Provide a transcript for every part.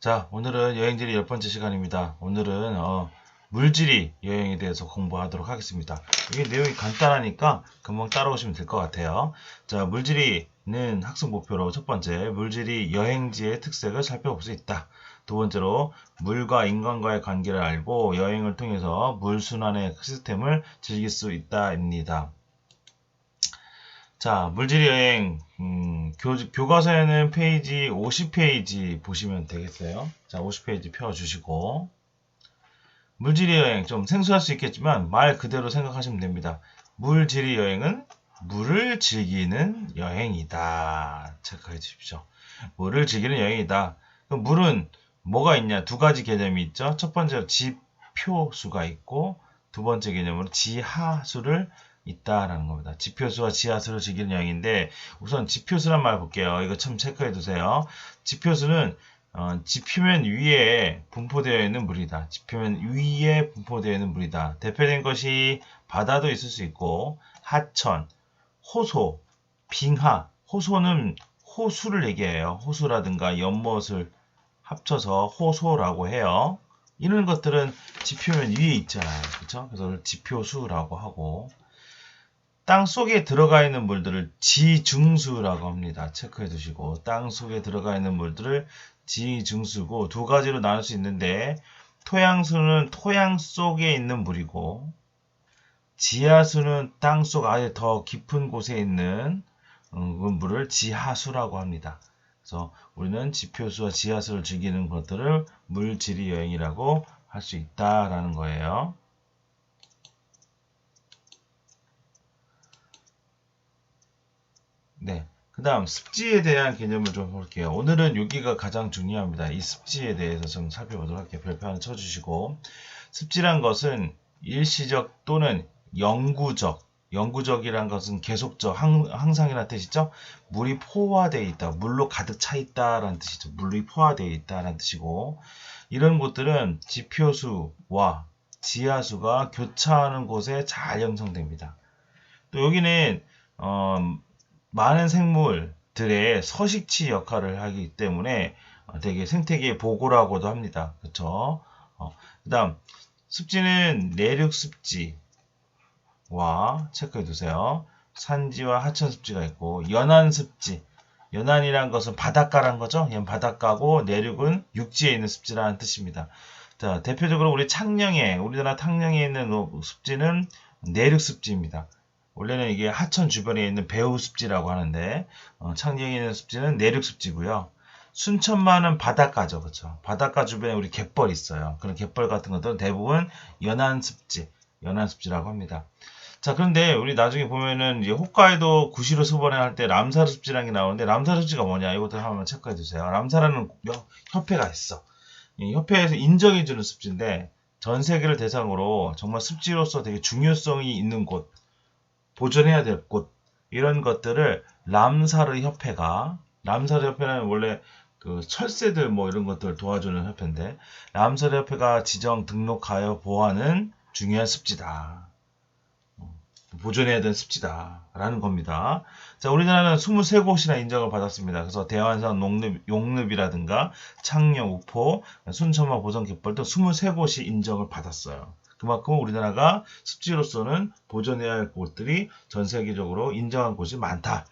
자, 오늘은 여행지리 10번째 시간입니다. 오늘은 물지리 여행에 대해서 공부하도록 하겠습니다. 이게 내용이 간단하니까 금방 따라오시면 될 것 같아요. 자, 물지리는 학습 목표로 첫 번째, 물지리 여행지의 특색을 살펴볼 수 있다. 두 번째로, 물과 인간과의 관계를 알고 여행을 통해서 물순환의 시스템을 즐길 수 있다입니다. 자, 물질이 여행, 교과서에는 페이지 50페이지 보시면 되겠어요. 자, 50페이지 펴주시고. 물질이 여행, 좀 생소할 수 있겠지만, 말 그대로 생각하시면 됩니다. 물질이 여행은 물을 즐기는 여행이다. 체크해 주십시오. 물을 즐기는 여행이다. 그럼 물은 뭐가 있냐? 두 가지 개념이 있죠. 첫 번째로 지표수가 있고, 두 번째 개념으로 지하수를 있다라는 겁니다. 지표수와 지하수를 즐기는 여행인데 우선 지표수란 말 볼게요. 이거 참 체크해 두세요. 지표수는 지표면 위에 분포되어 있는 물이다. 지표면 위에 분포되어 있는 물이다. 대표된 것이 바다도 있을 수 있고 하천, 호소, 빙하. 호소는 호수를 얘기해요. 호수라든가 연못을 합쳐서 호소라고 해요. 이런 것들은 지표면 위에 있잖아요. 그렇죠? 그래서 지표수라고 하고 땅 속에 들어가 있는 물들을 지중수라고 합니다. 체크해 두시고 땅 속에 들어가 있는 물들을 지중수고 두 가지로 나눌 수 있는데 토양수는 토양 속에 있는 물이고 지하수는 땅 속 아예 더 깊은 곳에 있는 그 물을 지하수라고 합니다. 그래서 우리는 지표수와 지하수를 즐기는 것들을 물지리 여행이라고 할 수 있다라는 거예요. 네. 그 다음 습지에 대한 개념을 좀 볼게요. 오늘은 여기가 가장 중요합니다. 이 습지에 대해서 좀 살펴보도록 할게요. 별표 하나 쳐주시고 습지란 것은 일시적 또는 영구적이란 것은 계속적, 항상이라는 뜻이죠. 물이 포화되어 있다. 물로 가득 차 있다라는 뜻이죠. 물이 포화되어 있다라는 뜻이고 이런 곳들은 지표수와 지하수가 교차하는 곳에 잘 형성됩니다. 또 여기는 많은 생물들의 서식지 역할을 하기 때문에 되게 생태계의 보고라고도 합니다. 그쵸? 그 다음, 습지는 내륙 습지와 체크해 두세요. 산지와 하천 습지가 있고, 연안 습지. 연안이란 것은 바닷가란 거죠? 얘는 바닷가고, 내륙은 육지에 있는 습지라는 뜻입니다. 자, 대표적으로 우리나라 탕령에 있는 습지는 내륙 습지입니다. 원래는 이게 하천 주변에 있는 배후습지라고 하는데 창녕에 있는 습지는 내륙습지고요. 순천만은 바닷가죠. 그렇죠? 바닷가 주변에 우리 갯벌 있어요. 그런 갯벌 같은 것들은 대부분 연안습지라고 합니다. 자, 그런데 우리 나중에 보면은 이제 홋카이도 구시로 수번에 할 때 람사르 습지라는 게 나오는데 람사르 습지가 뭐냐? 이것도 한번 체크해 주세요. 람사르는 협회가 있어. 이 협회에서 인정해주는 습지인데 전 세계를 대상으로 정말 습지로서 되게 중요성이 있는 곳 보존해야 될 곳 이런 것들을 람사르 협회는 원래 그 철새들 뭐 이런 것들 도와주는 협회인데 람사르 협회가 지정 등록하여 보호하는 중요한 습지다. 보존해야 되는 습지다라는 겁니다. 자, 우리나라는 23곳이나 인정을 받았습니다. 그래서 대환산 용늪이라든가 창녕, 우포, 순천만 보전갯벌 등 23곳이 인정을 받았어요. 그만큼 우리나라가 습지로서는 보존해야 할 곳들이 전 세계적으로 인정한 곳이 많다.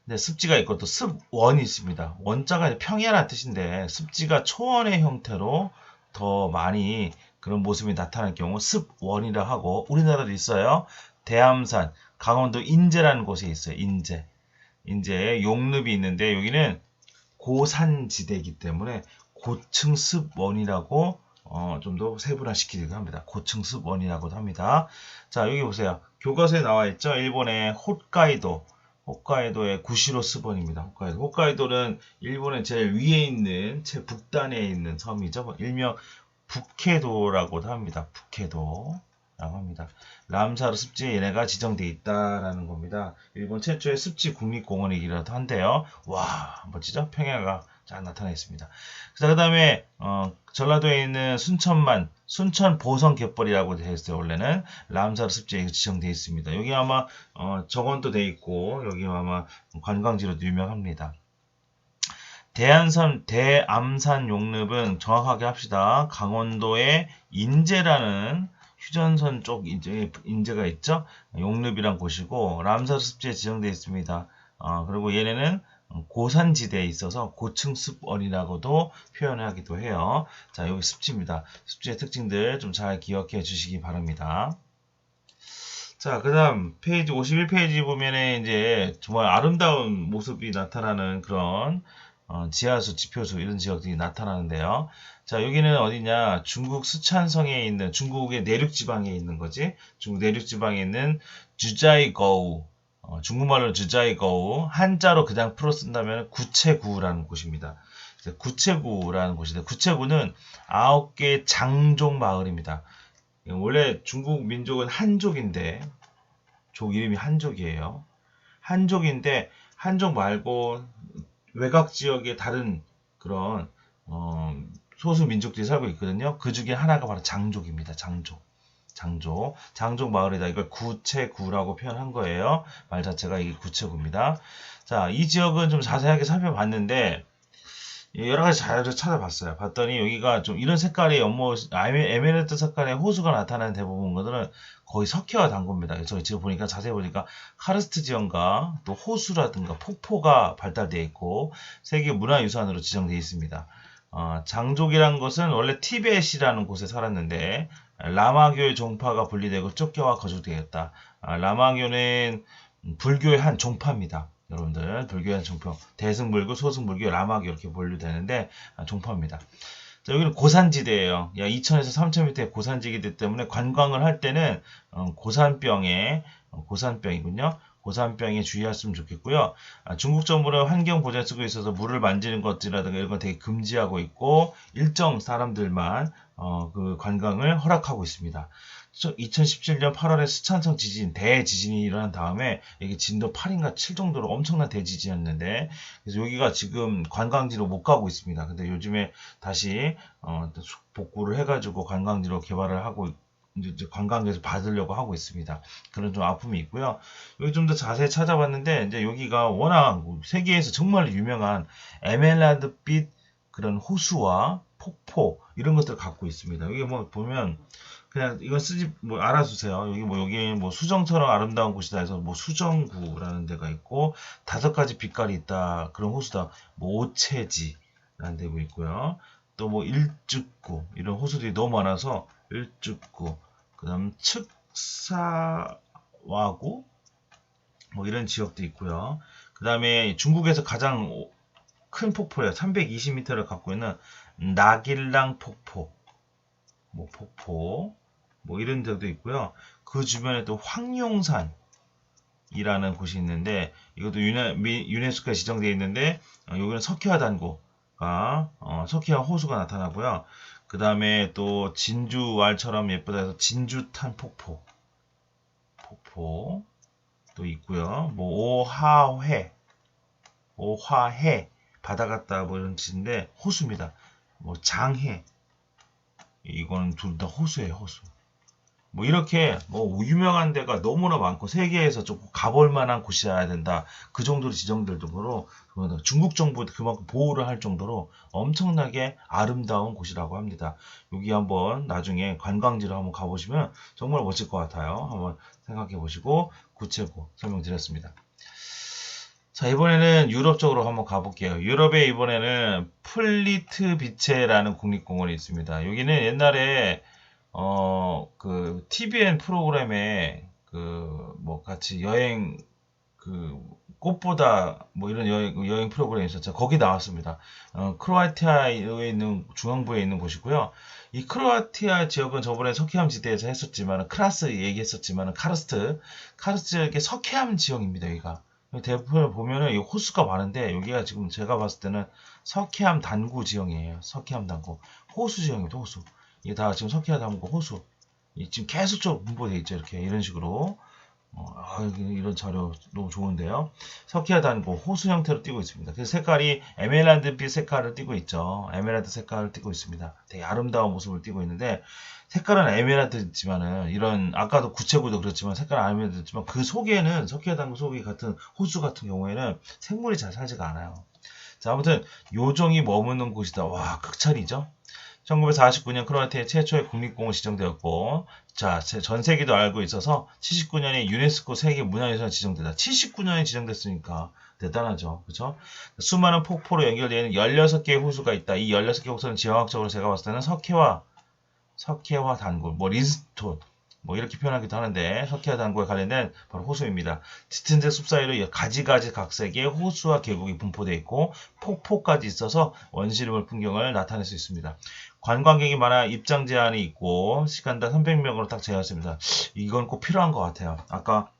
근데 습지가 있고 또 습원이 있습니다. 원자가 평야라는 뜻인데 습지가 초원의 형태로 더 많이 그런 모습이 나타날 경우 습원이라 하고 우리나라도 있어요. 대암산, 강원도 인제라는 곳에 있어요. 인제 용늪이 있는데 여기는 고산지대이기 때문에 고층 습원이라고 좀 더 세분화시키기도 합니다. 고층 습원이라고도 합니다. 자, 여기 보세요. 교과서에 나와 있죠. 일본의 홋카이도의 구시로 습원입니다. 홋카이도는 일본의 제일 위에 있는 북단에 있는 섬이죠. 일명 북해도라고도 합니다. 북해도라고 합니다. 람사르 습지에 얘네가 지정되어 있다라는 겁니다. 일본 최초의 습지 국립공원이기도 한데요. 와, 멋지죠? 평야가 잘 나타나 있습니다. 자, 그 다음에 전라도에 있는 순천 보성 갯벌이라고 되어 있어요. 원래는 람사르 습지에 지정되어 있습니다. 여기 아마 정원도 되어 있고 여기 아마 관광지로도 유명합니다. 대암산 용릅은 정확하게 합시다. 강원도의 인제라는 휴전선 쪽 인제가 있죠. 용릅이란 곳이고 람사르 습지에 지정되어 있습니다. 그리고 얘네는 고산지대에 있어서 고층습원이라고도 표현하기도 해요. 자, 여기 습지입니다. 습지의 특징들 좀 잘 기억해 주시기 바랍니다. 자, 그 다음 페이지 51페이지 보면은 이제 정말 아름다운 모습이 나타나는 그런 지하수, 지표수 이런 지역들이 나타나는데요. 자, 여기는 어디냐? 중국 스촨성에 있는 중국의 내륙 지방에 있는 거지. 중국 내륙 지방에 있는 주자이거우, 중국말로 주자이거우, 한자로 그냥 풀어 쓴다면 구체구라는 곳입니다. 구체구라는 곳인데 구체구는 9개 장족 마을입니다. 원래 중국 민족은 한족인데 족 이름이 한족이에요. 한족인데 한족 말고 외곽 지역에 다른 그런 소수 민족들이 살고 있거든요. 그 중에 하나가 바로 장족입니다. 장족 마을이다. 이걸 구체구라고 표현한 거예요. 말 자체가 이게 구체구입니다. 자, 이 지역은 좀 자세하게 살펴봤는데 여러 가지 자료를 찾아봤어요. 봤더니 여기가 좀 이런 색깔의 에메랄드 색깔의 호수가 나타나는 대부분 것들은 거의 석회화 단 겁니다. 그래서 지금 보니까 자세히 보니까 카르스트 지형과 또 호수라든가 폭포가 발달되어 있고 세계 문화유산으로 지정되어 있습니다. 장족이란 것은 원래 티벳이라는 곳에 살았는데 라마교의 종파가 분리되고 쫓겨와 거주되었다. 라마교는 불교의 한 종파입니다. 여러분들 불교의 한 종파, 대승불교, 소승불교, 라마교 이렇게 분류되는데 종파입니다. 자, 여기는 고산지대예요. 2000에서 3000m의 고산지대 때문에 관광을 할 때는 고산병이군요. 고산병에 주의하시면 좋겠고요. 중국 정부는 환경 보전 쓰고 있어서 물을 만지는 것이라든가 이런 건 되게 금지하고 있고 일정 사람들만 그 관광을 허락하고 있습니다. 2017년 8월에 스촨성 지진, 대지진이 일어난 다음에 이게 진도 8인가 7 정도로 엄청난 대지진이었는데 그래서 여기가 지금 관광지로 못 가고 있습니다. 근데 요즘에 다시 복구를 해가지고 관광지로 개발을 하고 이제 관광지에서 받으려고 하고 있습니다. 그런 좀 아픔이 있고요. 여기 좀 더 자세히 찾아봤는데 이제 여기가 워낙 세계에서 정말 유명한 에메랄드빛 그런 호수와 폭포 이런 것들을 갖고 있습니다. 여기 뭐 보면 그냥 이건 쓰지 뭐 알아두세요. 여기 뭐 수정처럼 아름다운 곳이다 해서 뭐 수정구라는 데가 있고 5가지 빛깔이 있다 그런 호수다. 뭐 오체지라는 데가 있고요. 또 뭐 일죽구 이런 호수들이 너무 많아서 일죽구 그다음 측사와구 뭐 이런 지역도 있고요. 그 다음에 중국에서 가장 큰 폭포예요. 320m를 갖고 있는 나길랑 폭포 뭐 이런 데도 있고요. 그 주변에 또 황룡산이라는 곳이 있는데 이것도 유네스코에 지정되어 있는데 여기는 석회화 단고가 석회화 호수가 나타나고요. 그 다음에 또 진주알처럼 예쁘다 해서 진주탄 폭포 또 있고요. 뭐 오화해 바다 같다 뭐 이런 짓인데 호수입니다. 뭐 장해 이건 둘 다 호수예요. 호수. 뭐 이렇게 뭐 유명한 데가 너무나 많고 세계에서 좀 가볼 만한 곳이어야 된다. 그 정도로 지정될 정도로 중국 정부도 그만큼 보호를 할 정도로 엄청나게 아름다운 곳이라고 합니다. 여기 한번 나중에 관광지로 한번 가보시면 정말 멋질 것 같아요. 한번 생각해 보시고 구체고 설명드렸습니다. 자, 이번에는 유럽 쪽으로 한번 가볼게요. 유럽에 이번에는 플리트비체라는 국립공원이 있습니다. 여기는 옛날에 그 TVN 프로그램에 뭐 같이 여행 꽃보다 뭐 이런 여행 프로그램이 있었죠. 거기 나왔습니다. 크로아티아에 있는 중앙부에 있는 곳이고요. 이 크로아티아 지역은 저번에 석회암 지대에서 했었지만 크라스 얘기했었지만 카르스트 지역의 석회암 지역입니다. 여기가 대부분 보면은 이 호수가 많은데 여기가 지금 제가 봤을 때는 석회암 단구 지형이에요. 석회암 단구 호수 지형입니다. 호수. 이게 다 지금 석회암 단구 호수. 지금 계속적으로 분포되어 있죠. 이렇게 이런 식으로. 이런 자료 너무 좋은데요. 석회암 단구 호수 형태로 띄고 있습니다. 그래서 색깔이 에메랄드빛 색깔을 띄고 있죠. 에메랄드 색깔을 띄고 있습니다. 되게 아름다운 모습을 띄고 있는데 색깔은 에메랄드지만은 이런 아까도 구체구도 그렇지만 색깔은 에메랄드지만 그 속에는 석회암 단구 속에 같은 호수 같은 경우에는 생물이 잘 살지가 않아요. 자, 아무튼 요종이 머무는 곳이다. 와, 극찬이죠. 1949년 크로아티아 최초의 국립공원 지정되었고, 자, 전 세계도 알고 있어서 79년에 유네스코 세계 문화유산 지정되다. 79년에 지정됐으니까 대단하죠. 그렇죠? 수많은 폭포로 연결되어 있는 16개의 호수가 있다. 이 16개 호수는 지형학적으로 제가 봤을 때는 석회화 단골, 뭐 린스톤, 뭐 이렇게 표현하기도 하는데 석회화 단골에 관련된 바로 호수입니다. 짙은색 숲 사이로 가지가지 각색의 호수와 계곡이 분포되어 있고 폭포까지 있어서 원시름을 풍경을 나타낼 수 있습니다. 관광객이 많아 입장 제한이 있고 시간당 300명으로 딱 제한했습니다. 이건 꼭 필요한 것 같아요. 아까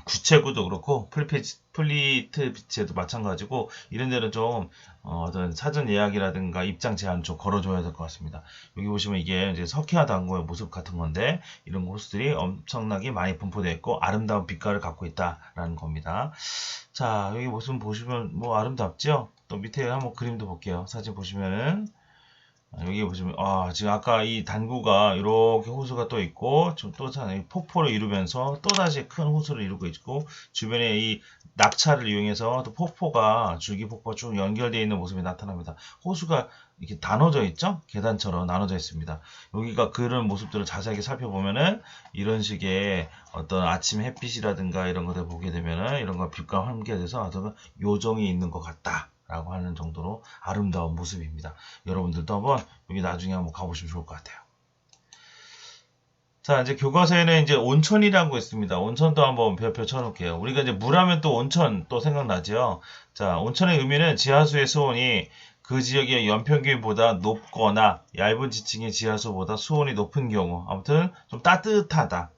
구체구도 그렇고 플리트 비치에도 마찬가지고 이런 데는 좀 어떤 사전 예약이라든가 입장 제한 좀 걸어줘야 될 것 같습니다. 여기 보시면 이게 이제 석회화 단고의 모습 같은 건데 이런 호수들이 엄청나게 많이 분포되어 있고 아름다운 빛깔을 갖고 있다라는 겁니다. 자, 여기 모습 보시면 뭐 아름답죠? 또 밑에 한번 그림도 볼게요. 사진 보시면은 여기 보시면 지금 아까 이 단구가 이렇게 호수가 또 있고 또 폭포를 이루면서 또다시 큰 호수를 이루고 있고 주변에 이 낙차를 이용해서 또 폭포가 줄기폭포가 쭉 연결되어 있는 모습이 나타납니다. 호수가 이렇게 나눠져 있죠? 계단처럼 나눠져 있습니다. 여기가 그런 모습들을 자세하게 살펴보면은 이런 식의 어떤 아침 햇빛이라든가 이런 것들 보게 되면은 이런 거 빛과 함께돼서 어떤 요정이 있는 것 같다. 라고 하는 정도로 아름다운 모습입니다. 여러분들도 한번 여기 나중에 한번 가보시면 좋을 것 같아요. 자, 이제 교과서에는 이제 온천이라고 있습니다. 온천도 한번 펼쳐놓을게요. 우리가 이제 물하면 또 온천 또 생각나죠? 자, 온천의 의미는 지하수의 수온이 그 지역의 연평균보다 높거나 얇은 지층의 지하수보다 수온이 높은 경우, 아무튼 좀 따뜻하다.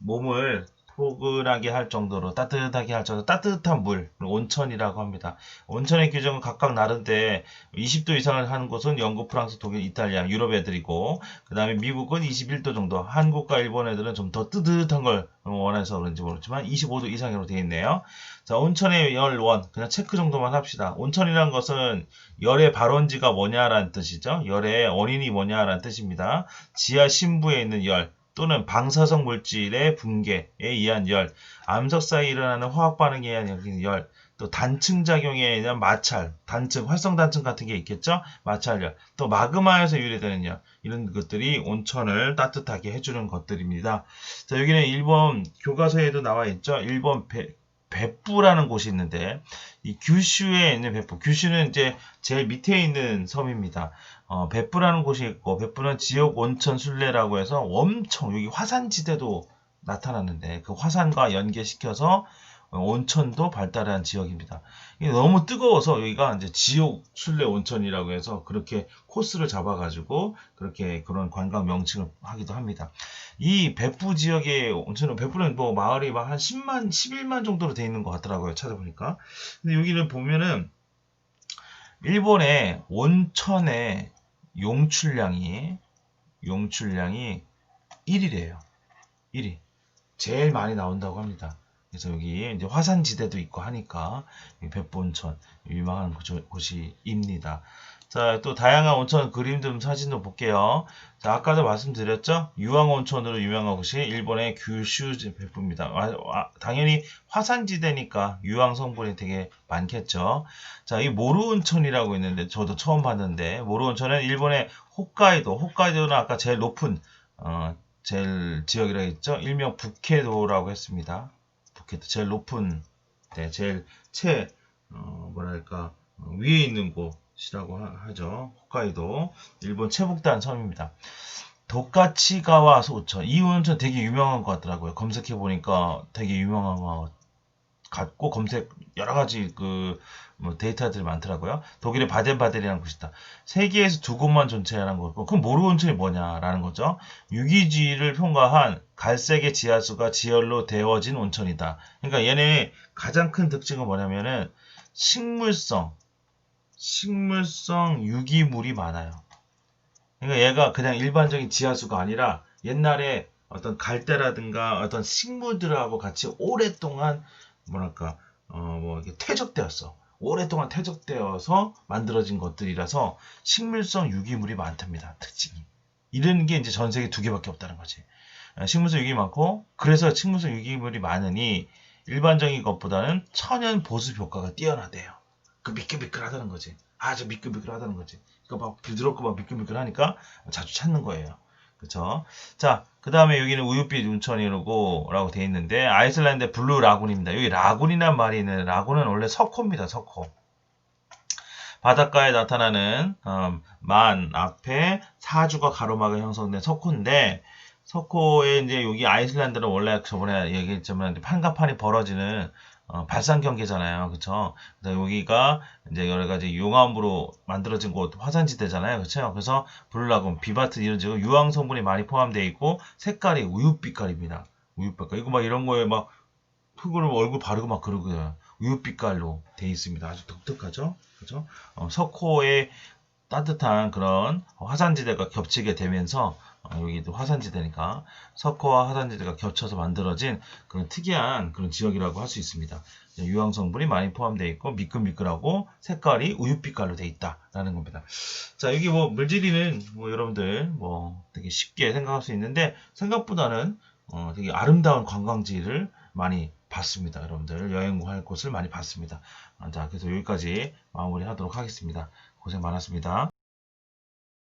몸을 포근하게 할 정도로 따뜻하게 할 정도로 따뜻한 물 온천이라고 합니다. 온천의 규정은 각각 나름대 20도 이상을 하는 곳은 영국, 프랑스, 독일, 이탈리아, 유럽 애들이고 그 다음에 미국은 21도 정도, 한국과 일본 애들은 좀 더 뜨뜻한 걸 원해서 그런지 모르지만 25도 이상으로 되어 있네요. 자, 온천의 열원 그냥 체크 정도만 합시다. 온천이라는 것은 열의 발원지가 뭐냐라는 뜻이죠. 열의 원인이 뭐냐라는 뜻입니다. 지하 심부에 있는 열 또는 방사성 물질의 붕괴에 의한 열, 암석 사이에 일어나는 화학 반응에 의한 열, 또 단층 작용에 의한 마찰, 단층, 활성 단층 같은 게 있겠죠? 마찰열, 또 마그마에서 유래되는 열, 이런 것들이 온천을 따뜻하게 해주는 것들입니다. 자, 여기는 일본 교과서에도 나와 있죠? 일본 벳부라는 곳이 있는데 이 규슈에 있는 벳부, 규슈는 이제 제일 밑에 있는 섬입니다. 벳부라는 곳이 있고 벳부는 지역 온천 순례라고 해서 엄청 여기 화산지대도 나타났는데 그 화산과 연계시켜서 온천도 발달한 지역입니다. 이게 너무 뜨거워서 여기가 이제 지옥 순례 온천이라고 해서 그렇게 코스를 잡아가지고 그렇게 그런 관광 명칭을 하기도 합니다. 이 벳부 지역의 온천은 벳부는 뭐 마을이 막 한 10만, 11만 정도로 되어 있는 것 같더라고요. 찾아보니까. 근데 여기를 보면은 일본의 온천의 용출량이 1위래요. 1위. 제일 많이 나온다고 합니다. 그래서 여기 이제 화산지대도 있고 하니까 벳부 온천 유명한 곳이입니다. 자, 또 다양한 온천 그림들 사진도 볼게요. 자, 아까도 말씀드렸죠? 유황온천으로 유명한 곳이 일본의 규슈 벳부입니다. 당연히 화산지대니까 유황 성분이 되게 많겠죠. 자, 이 모루온천이라고 있는데 저도 처음 봤는데 모루온천은 일본의 홋카이도는 아까 제일 높은 제일 지역이라고 했죠. 일명 북해도라고 했습니다. 북해도 제일 높은, 제일 위에 있는 곳이라고 하죠. 홋카이도 일본 최북단 섬입니다. 도카치가와 온천 이 온천 되게 유명한 것 같더라고요. 검색해 보니까 되게 유명한 것 같고 검색 여러 가지 데이터들이 많더라고요. 독일의 바덴바덴이라는 곳이다. 세계에서 2곳만 존재하는 거고 그럼 모루 온천이 뭐냐라는 거죠. 유기지를 통과한 갈색의 지하수가 지열로 데워진 온천이다. 그러니까 얘네 가장 큰 특징은 뭐냐면은 식물성 유기물이 많아요. 그러니까 얘가 그냥 일반적인 지하수가 아니라 옛날에 어떤 갈대라든가 어떤 식물들하고 같이 오랫동안 이렇게 퇴적되었어. 오랫동안 퇴적되어서 만들어진 것들이라서 식물성 유기물이 많답니다. 특징이. 이런 게 이제 전 세계 2개밖에 없다는 거지. 식물성 유기물이 많고, 그래서 식물성 유기물이 많으니 일반적인 것보다는 천연 보습 효과가 뛰어나대요. 그 미끌미끌하다는 거지. 아주 미끌미끌하다는 거지. 그러니까 막 부드럽고 막 미끌미끌하니까 자주 찾는 거예요. 그쵸? 자, 그 다음에 여기는 우윳빛 온천이라고 돼 있는데, 아이슬란드 블루 라군입니다. 여기 라군이란 말이 있는데, 라군은 원래 석호입니다, 석호. 바닷가에 나타나는, 만 앞에 사주가 가로막아 형성된 석호인데, 석호에 이제 여기 아이슬란드는 원래 저번에 얘기했지만, 판가판이 벌어지는, 발산 경계잖아요. 그쵸? 그래서 여기가 이제 여러 가지 용암으로 만들어진 곳, 화산지대잖아요. 그쵸? 그래서 블루라군, 비바트 이런 지금 유황 성분이 많이 포함되어 있고, 색깔이 우윳빛깔입니다. 우윳빛깔. 이거 막 이런 거에 막 흙을 얼굴 바르고 막 그러고요. 우윳빛깔로 돼 있습니다. 아주 독특하죠? 그죠? 석호의 따뜻한 그런 화산지대가 겹치게 되면서 여기도 화산지대니까 석호와 화산지대가 겹쳐서 만들어진 그런 특이한 그런 지역이라고 할 수 있습니다. 유황 성분이 많이 포함되어 있고 미끌미끌하고 색깔이 우윳빛깔로 되어 있다라는 겁니다. 자, 여기 뭐 물질이는 뭐 여러분들 뭐 되게 쉽게 생각할 수 있는데 생각보다는 되게 아름다운 관광지를 많이 봤습니다. 여러분들 여행할 곳을 많이 봤습니다. 자, 그래서 여기까지 마무리하도록 하겠습니다. 고생 많았습니다.